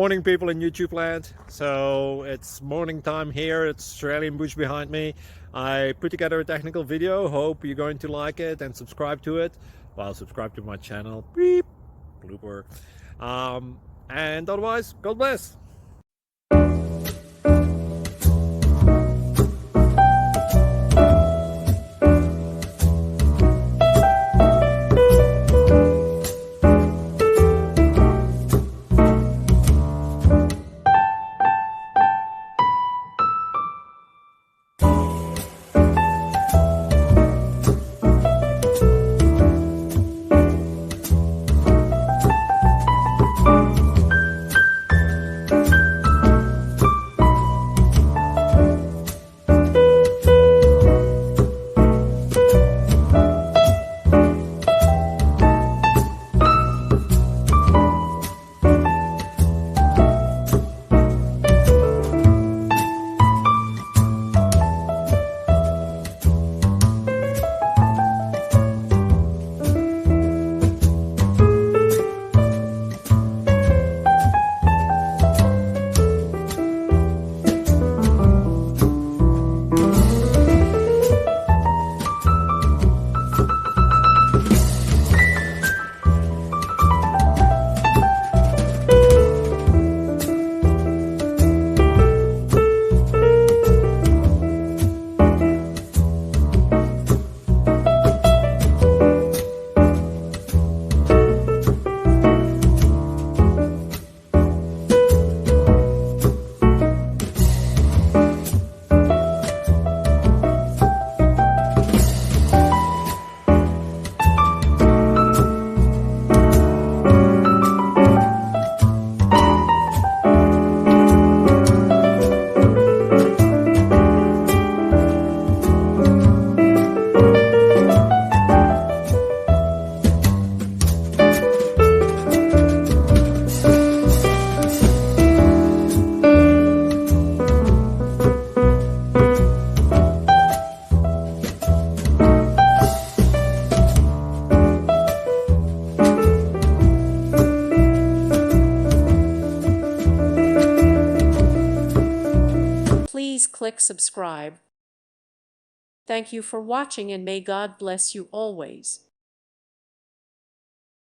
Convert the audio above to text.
Morning people in YouTube land. So it's morning time here. It's Australian bush behind me. I put together a technical video. Hope you're going to like it and subscribe to it. Well, subscribe to my channel. Beep. Blooper. And otherwise, God bless. Please click subscribe. Thank you for watching and may God bless you always.